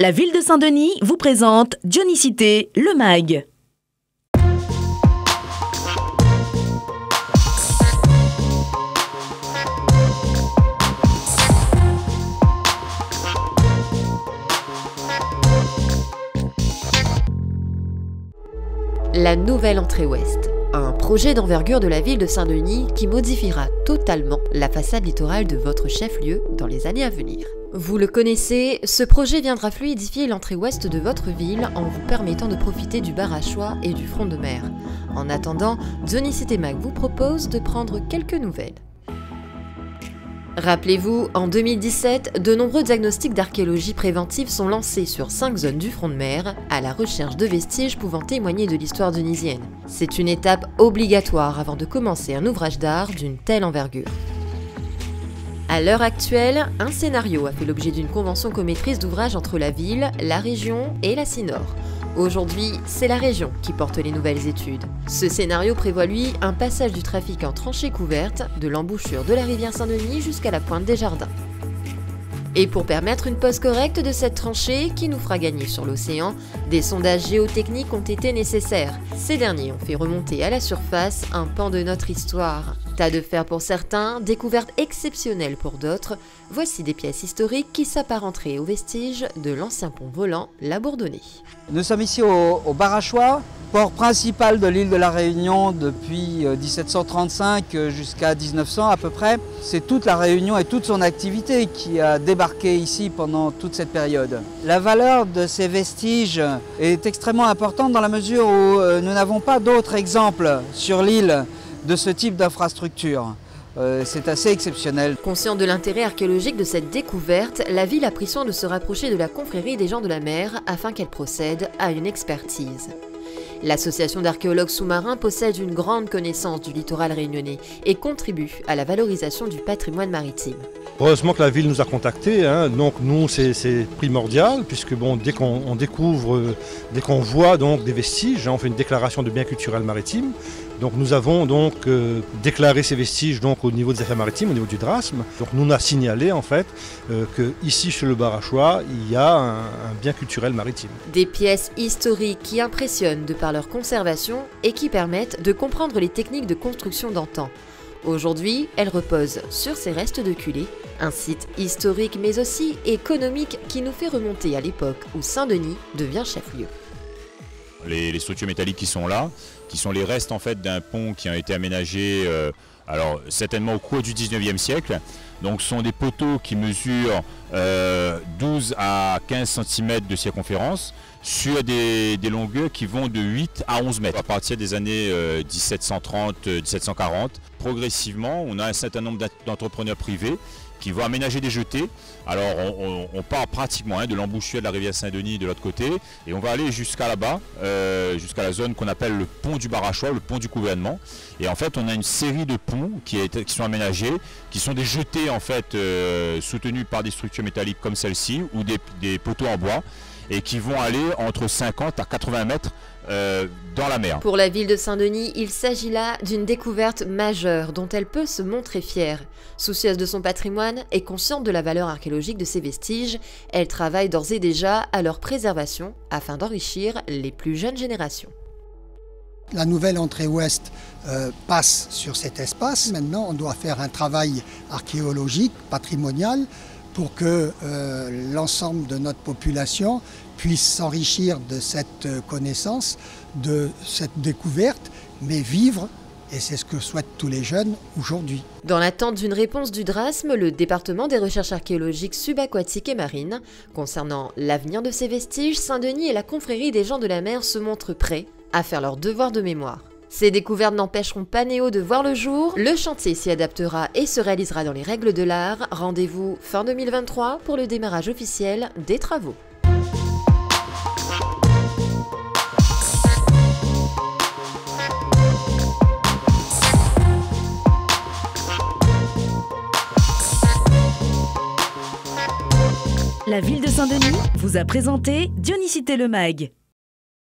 La ville de Saint-Denis vous présente Dionysité, le MAG. La nouvelle entrée ouest, un projet d'envergure de la ville de Saint-Denis qui modifiera totalement la façade littorale de votre chef-lieu dans les années à venir. Vous le connaissez, ce projet viendra fluidifier l'entrée ouest de votre ville en vous permettant de profiter du bar à choix et du front de mer. En attendant, Dionysité MAG vous propose de prendre quelques nouvelles. Rappelez-vous, en 2017, de nombreux diagnostics d'archéologie préventive sont lancés sur 5 zones du front de mer, à la recherche de vestiges pouvant témoigner de l'histoire dionysienne. C'est une étape obligatoire avant de commencer un ouvrage d'art d'une telle envergure. À l'heure actuelle, un scénario a fait l'objet d'une convention commettrice d'ouvrage entre la ville, la région et la CINOR. Aujourd'hui, c'est la région qui porte les nouvelles études. Ce scénario prévoit, lui, un passage du trafic en tranchée couverte, de l'embouchure de la rivière Saint-Denis jusqu'à la pointe des Jardins. Et pour permettre une pose correcte de cette tranchée qui nous fera gagner sur l'océan, des sondages géotechniques ont été nécessaires. Ces derniers ont fait remonter à la surface un pan de notre histoire. Tas de fer pour certains, découverte exceptionnelle pour d'autres, voici des pièces historiques qui s'apparenteraient aux vestiges de l'ancien pont volant La Bourdonnais. Nous sommes ici au bar à choix, port principal de l'île de la Réunion depuis 1735 jusqu'à 1900 à peu près. C'est toute la Réunion et toute son activité qui a débarqué ici pendant toute cette période. La valeur de ces vestiges est extrêmement importante dans la mesure où nous n'avons pas d'autres exemples sur l'île de ce type d'infrastructure. C'est assez exceptionnel. Conscient de l'intérêt archéologique de cette découverte, la ville a pris soin de se rapprocher de la confrérie des gens de la mer afin qu'elle procède à une expertise. L'association d'archéologues sous-marins possède une grande connaissance du littoral réunionnais et contribue à la valorisation du patrimoine maritime. Heureusement que la ville nous a contactés, donc nous c'est primordial puisque bon, dès qu'on découvre, dès qu'on voit donc des vestiges, on fait une déclaration de biens culturels maritimes. Donc nous avons donc déclaré ces vestiges donc, au niveau des affaires maritimes, au niveau du DRASM. Donc nous on a signalé en fait qu'ici sur le bar à choix, il y a un bien culturel maritime. Des pièces historiques qui impressionnent de par leur conservation et qui permettent de comprendre les techniques de construction d'antan. Aujourd'hui, elles reposent sur ces restes de culées, un site historique mais aussi économique qui nous fait remonter à l'époque où Saint-Denis devient chef-lieu. Les structures métalliques qui sont là, qui sont les restes en fait d'un pont qui a été aménagé alors certainement au cours du 19e siècle. Donc ce sont des poteaux qui mesurent 12 à 15 cm de circonférence sur des longueurs qui vont de 8 à 11 mètres. À partir des années 1730-1740, progressivement, on a un certain nombre d'entrepreneurs privés qui vont aménager des jetées. Alors on part pratiquement de l'embouchure de la rivière Saint-Denis de l'autre côté et on va aller jusqu'à là-bas, jusqu'à la zone qu'on appelle le pont du bar à choix, le pont du gouvernement. Et en fait on a une série de ponts qui sont aménagés, qui sont des jetées en fait soutenus par des structures métalliques comme celle-ci ou des poteaux en bois et qui vont aller entre 50 à 80 mètres dans la mer. Pour la ville de Saint-Denis, il s'agit là d'une découverte majeure dont elle peut se montrer fière. Soucieuse de son patrimoine et consciente de la valeur archéologique de ces vestiges, elle travaille d'ores et déjà à leur préservation afin d'enrichir les plus jeunes générations. La nouvelle entrée ouest passe sur cet espace. Maintenant, on doit faire un travail archéologique, patrimonial, pour que l'ensemble de notre population puisse s'enrichir de cette connaissance, de cette découverte, mais vivre, et c'est ce que souhaitent tous les jeunes aujourd'hui. Dans l'attente d'une réponse du DRASM, le département des recherches archéologiques subaquatiques et marines, concernant l'avenir de ces vestiges, Saint-Denis et la confrérie des gens de la mer se montrent prêts à faire leur devoir de mémoire. Ces découvertes n'empêcheront pas Néo de voir le jour, le chantier s'y adaptera et se réalisera dans les règles de l'art. Rendez-vous fin 2023 pour le démarrage officiel des travaux. La ville de Saint-Denis vous a présenté Dionysité le MAG.